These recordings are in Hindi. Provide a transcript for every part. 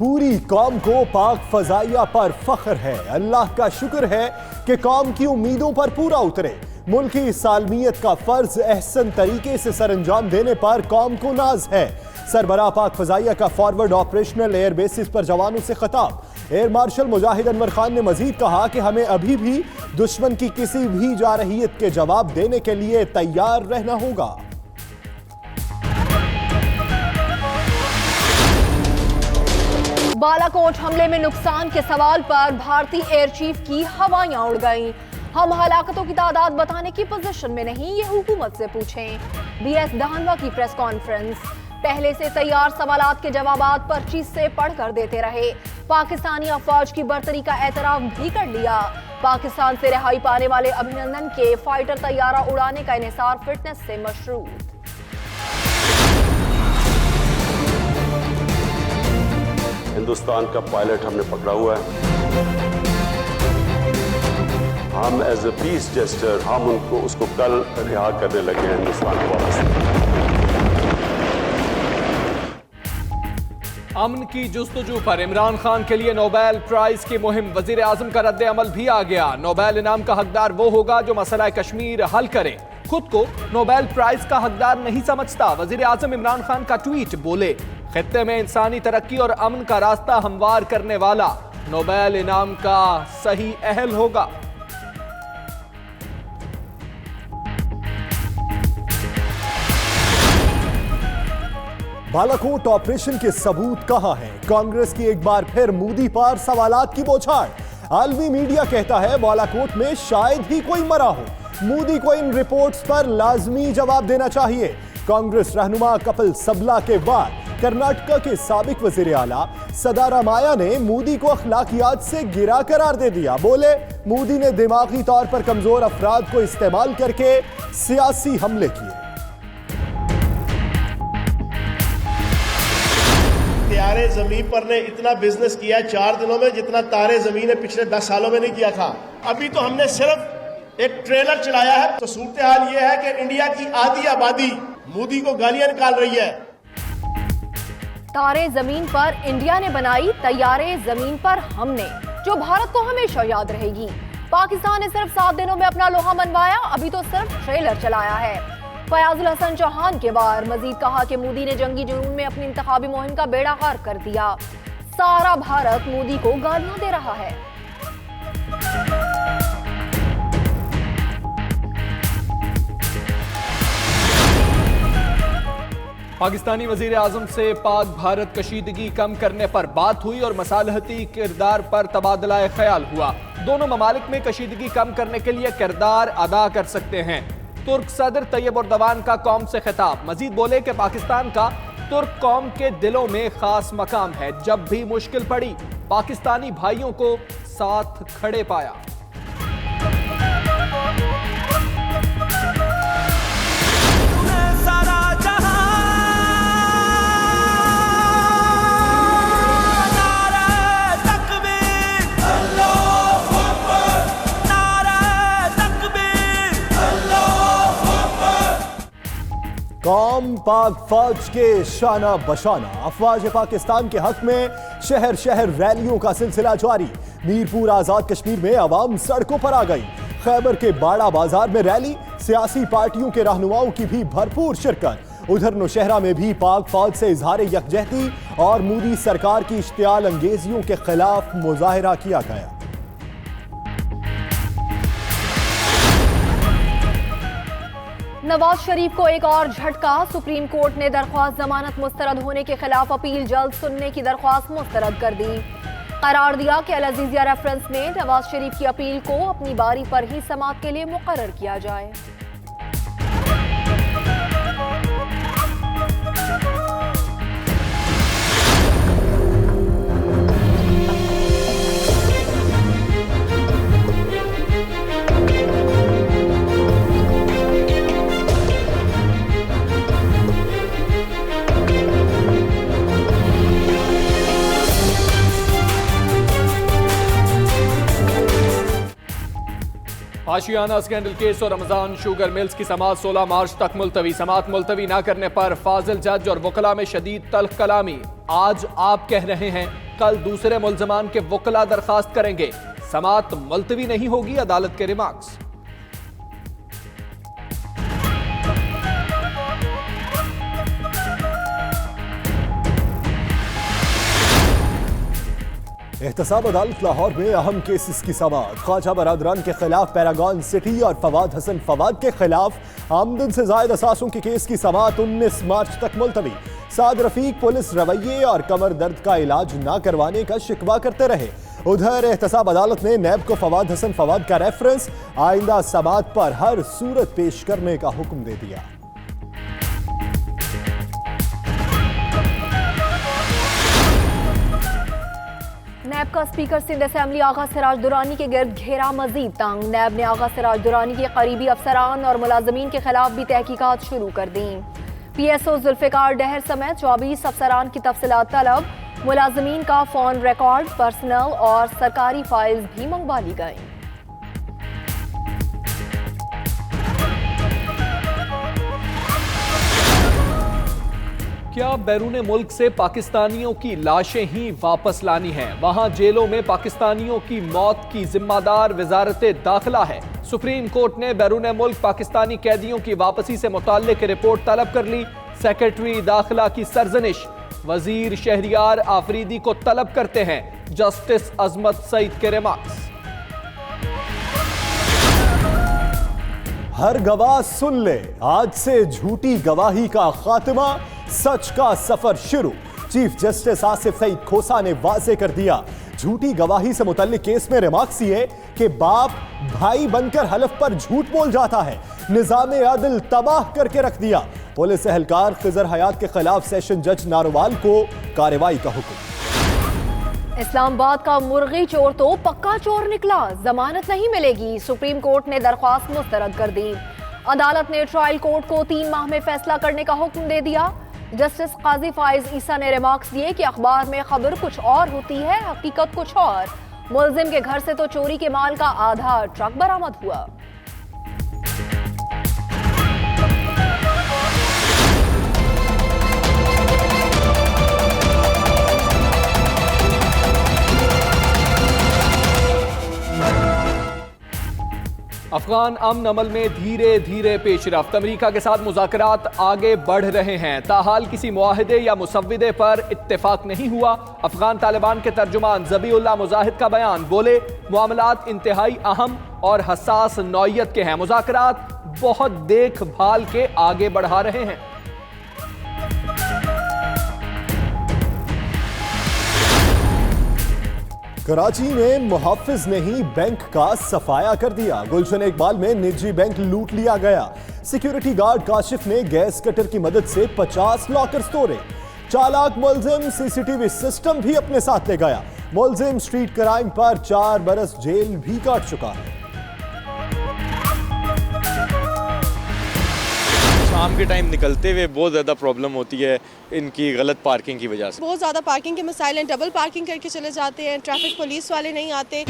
पूरी कौम को पाक फजाइया पर फख्र है। अल्लाह का शुक्र है कि कौम की उम्मीदों पर पूरा उतरे। मुल्की सालमियत का फर्ज एहसन तरीके से सरअंजाम देने पर कौम को नाज है। सरबराह पाक फजाइया का फॉरवर्ड ऑपरेशनल एयर बेसिस पर जवानों से खिताब। एयर मार्शल मुजाहिद अनवर खान ने मजीद कहा कि हमें अभी भी दुश्मन की किसी भी जारहियत के जवाब देने के लिए तैयार रहना होगा। बालाकोट हमले में नुकसान के सवाल पर भारतीय एयर चीफ की हवाइयां उड़ गईं। हम हलाकतों की तादाद बताने की पोजीशन में नहीं, ये हुकूमत से पूछें। बीएस धानवा की प्रेस कॉन्फ्रेंस। पहले से तैयार सवालात के जवाबात पर्ची से पढ़कर देते रहे। पाकिस्तानी अफवाज की बर्तरी का एतराफ भी कर लिया। पाकिस्तान से रिहाई पाने वाले अभिनंदन के फाइटर तैयारा उड़ाने का इन्हिसार फिटनेस से मशरूत। हिंदुस्तान का पायलट हमने पकड़ा हुआ है। हम एज ए पीस जेस्टर हम उसको कल रिहा करने लगे हैं हिंदुस्तान को वापस। अमन की जुस्तजू पर इमरान खान के लिए नोबेल प्राइज की मुहिम। वजीर आजम का रद्द अमल भी आ गया। नोबेल इनाम का हकदार वो होगा जो मसला कश्मीर हल करे। खुद को नोबेल प्राइज का हकदार नहीं समझता वजीर आजम इमरान खान का ट्वीट। बोले, खित्ते में इंसानी तरक्की और अमन का रास्ता हमवार करने वाला नोबेल इनाम का सही अहल होगा। बालाकोट ऑपरेशन के सबूत कहां हैं? कांग्रेस की एक बार फिर मोदी पर सवालात की बौछार। आलमी मीडिया कहता है बालाकोट में शायद ही कोई मरा हो। मोदी को इन रिपोर्ट्स पर लाजमी जवाब देना चाहिए। कांग्रेस रहनुमा कपिल सबला के बाद कर्नाटका के साबिक वजीर आला सदारामाया ने मोदी को अखलाकियात से गिरा करार दे दिया। बोले, मोदी ने दिमागी तौर पर कमजोर अफराद को इस्तेमाल करके सियासी हमले किए। तारे जमीन पर ने इतना बिजनेस किया 4 दिनों में जितना तारे जमीन ने पिछले 10 सालों में नहीं किया था। अभी तो हमने सिर्फ एक ट्रेलर चलाया है। तो सूरत हाल यह है कि इंडिया की आधी आबादी मोदी को गालियां निकाल रही है। तारे जमीन पर इंडिया ने बनाई, तैयारे जमीन पर हमने, जो भारत को हमेशा याद रहेगी। पाकिस्तान ने सिर्फ 7 दिनों में अपना लोहा मनवाया, अभी तो सिर्फ ट्रेलर चलाया है। फयाजुल हसन चौहान के बाद मजीद कहा कि मोदी ने जंगी जुनून में अपनी इंतखाबी मुहिम का बेड़ा पार कर दिया। सारा भारत मोदी को गालियां दे रहा है। पाकिस्तानी वजीर आजम से पाक भारत कशीदगी कम करने पर बात हुई और मसालहती किरदार पर तबादला ख्याल हुआ। दोनों ममालिक में कशीदगी कम करने के लिए किरदार अदा कर सकते हैं। तुर्क सदर तैयब उर्दवान का कौम से खिताब। मजीद बोले कि पाकिस्तान का तुर्क कौम के दिलों में खास मकाम है। जब भी मुश्किल पड़ी पाकिस्तानी भाइयों को साथ खड़े पाया। कौम पाक फौज के शाना बशाना। अफवाज पाकिस्तान के हक में शहर शहर रैलियों का सिलसिला जारी। मीरपुर आजाद कश्मीर में आवाम सड़कों पर आ गई। खैबर के बाड़ा बाजार में रैली, सियासी पार्टियों के रहनुमाओं की भी भरपूर शिरकत। उधर नौशहरा में भी पाक फौज से इजहार यकजहती और मोदी सरकार की इश्तियाल अंगेजियों के खिलाफ मुजाहिरा किया गया। नवाज शरीफ को एक और झटका। सुप्रीम कोर्ट ने दरख्वास्त जमानत मुस्तरद होने के खिलाफ अपील जल्द सुनने की दरख्वास्त मुस्तरद कर दी। करार दिया कि अल अजीजिया रेफरेंस में नवाज शरीफ की अपील को अपनी बारी पर ही समाअत के लिए मुकर्रर किया जाए। आशियाना स्कैंडल केस और रमजान शुगर मिल्स की समाअत 16 मार्च तक मुलतवी। समाअत मुलतवी ना करने पर फाजिल जज और वकला में शदीद तल्ख कलामी। आज आप कह रहे हैं, कल दूसरे मुल्जमान के वकला दरखास्त करेंगे। समाअत मुलतवी नहीं होगी, अदालत के रिमार्क्स। एहतसाब अदालत लाहौर में अहम केसेस की समाअत। ख्वाजा बरादरान के खिलाफ पैरागॉन सिटी और फवाद हसन फवाद के खिलाफ आमदन से जायद असासों के केस की समाअत 19 मार्च तक मुलतवी। साद रफीक पुलिस रवैये और कमर दर्द का इलाज ना करवाने का शिकवा करते रहे। उधर एहतसाब अदालत ने नैब को फवाद हसन फवाद का रेफरेंस आइंदा समाअत पर हर सूरत पेश करने का हुक्म दे दिया। नैब का स्पीकर सिंध असेंबली आगा सिराज दुरानी के गिर्द घेरा मजीद तंग। नैब ने आगा सिराज दुरानी के करीबी अफसरान और मुलाजमीन के खिलाफ भी तहकीकात शुरू कर दी। PSO जुल्फिकार डहर समेत 24 अफसरान की तफसीलात तलब। मुलाजमीन का फोन रिकॉर्ड, पर्सनल और सरकारी फाइल्स भी मंगवा ली गई। क्या बैरून मुल्क से पाकिस्तानियों की लाशें ही वापस लानी हैं? वहां जेलों में पाकिस्तानियों की मौत की जिम्मेदार वजारत दाखिला है। सुप्रीम कोर्ट ने बैरून मुल्क पाकिस्तानी कैदियों की वापसी से मुताल्लिक रिपोर्ट तलब कर ली। सेक्रेटरी दाखिला की सरजनिश, वजीर शहरियार आफरीदी को तलब करते हैं। जस्टिस अजमत सईद के रिमार्क्स। हर गवाह सुन ले, आज से झूठी गवाही का खात्मा, सच का सफर शुरू। चीफ जस्टिस आसिफ सईद खोसा ने वाजे कर दिया। झूठी गवाही से मुतल्लिक केस में रिमार्क्स ये कि बाप भाई बनकर हलफ पर झूठ बोल जाता है। निजाम अदल तबाह करके रख दिया। पुलिस एहलकार खिजर हयात के खिलाफ सेशन जज नारोवाल को कार्रवाई का हुक्म। इस्लामाबाद का मुर्गी चोर तो पक्का चोर निकला, जमानत नहीं मिलेगी। सुप्रीम कोर्ट ने दरख्वास्त मुस्तरद कर दी। अदालत ने ट्रायल कोर्ट को 3 माह में फैसला करने का हुक्म दे दिया। जस्टिस काजी फाइज ईसा ने रिमार्क्स दिए कि अखबार में खबर कुछ और होती है, हकीकत कुछ और। मुलजिम के घर से तो चोरी के माल का आधा ट्रक बरामद हुआ। अफगान अमन अमल में धीरे धीरे पेशरफ्त। अमेरिका के साथ मुज़ाकरात आगे बढ़ रहे हैं, ताहाल किसी मुआहदे या मुसव्विदे पर इत्तेफाक नहीं हुआ। अफगान तालिबान के तर्जुमान ज़बीउल्लाह मुजाहिद का बयान, बोले मामलात इंतहाई अहम और हसास नौइयत के हैं, मुज़ाकरात बहुत देखभाल के आगे बढ़ा रहे हैं। कराची में मुहाफिज ने ही बैंक का सफाया कर दिया। गुलशन इकबाल में निजी बैंक लूट लिया गया। सिक्योरिटी गार्ड काशिफ ने गैस कटर की मदद से 50 लॉकर्स तोड़े। चालाक मुलजिम सीसीटीवी सिस्टम भी अपने साथ ले गया। मुलजिम स्ट्रीट क्राइम पर 4 बरस जेल भी काट चुका है। शाम के टाइम निकलते हुए बहुत ज़्यादा प्रॉब्लम होती है इनकी गलत पार्किंग की वजह से। बहुत ज़्यादा पार्किंग के मसाइल हैं, डबल पार्किंग करके चले जाते हैं, ट्रैफिक पुलिस वाले नहीं आते।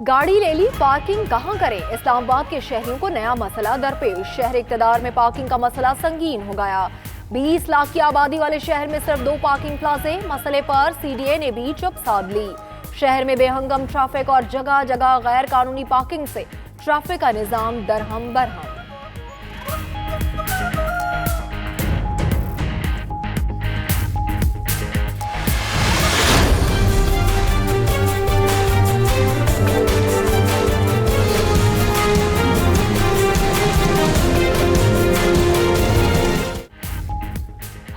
गाड़ी ले ली, पार्किंग कहां करें? इस्लामाबाद के शहरियों को नया मसला दरपेश। शहर इक़्तिदार में पार्किंग का मसला संगीन हो गया। 20 लाख की आबादी वाले शहर में सिर्फ 2 पार्किंग प्लाजे। मसले पर CDA ने भी चुप साध ली। शहर में बेहंगम ट्रैफिक और जगह जगह गैर कानूनी पार्किंग से ट्रैफिक का निजाम दरहम बरहम।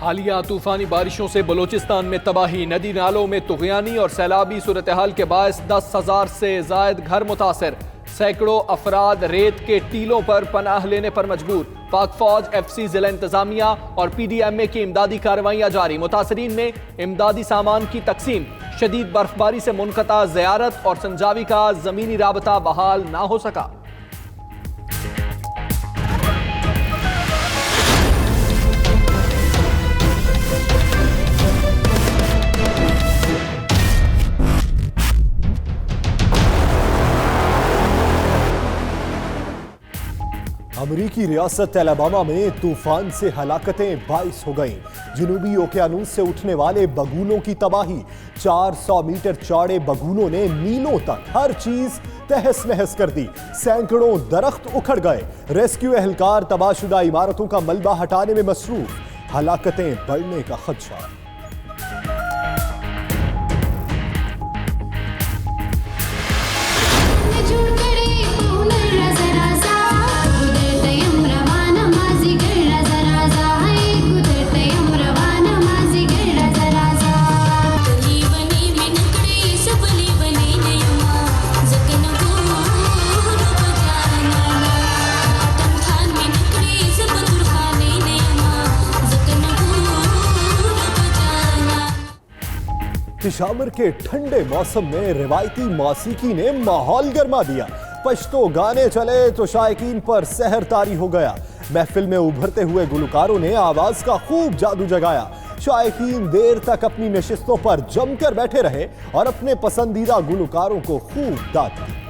हालिया तूफानी बारिशों से बलोचिस्तान में तबाही, नदी नालों में तुगयानी और सैलाबी सूरत हाल के बायस 10,000 से जायद घर मुतासर। सैकड़ों अफराद रेत के टीलों पर पनाह लेने पर मजबूर। पाक फौज, FC, जिला इंतजामिया और PDMA की इमदादी कार्रवाइयां जारी। मुतासरीन में इमदादी सामान की तकसीम। शदीद बर्फबारी से मुनक़ता ज़ियारत और संजावी का जमीनी राबता बहाल ना हो सका। अमेरिकी रियासत अलबामा में तूफान से हलाकतें 22 हो गईं। जनूबी ओकियानूस से उठने वाले बगुलों की तबाही। 400 मीटर चौड़े बगुलों ने मीलों तक हर चीज तहस नहस कर दी। सैकड़ों दरख्त उखड़ गए। रेस्क्यू एहलकार तबाहशुदा इमारतों का मलबा हटाने में मसरूफ। हलाकतें बढ़ने का खदशा। पिशावर के ठंडे मौसम में रिवायती मौसीकी ने माहौल गर्मा दिया। पश्तो गाने चले तो शायकीन पर सहर तारी हो गया। महफिल में उभरते हुए गुलकारों ने आवाज का खूब जादू जगाया। शायकीन देर तक अपनी नशिस्तों पर जमकर बैठे रहे और अपने पसंदीदा गुलकारों को खूब दाद दी।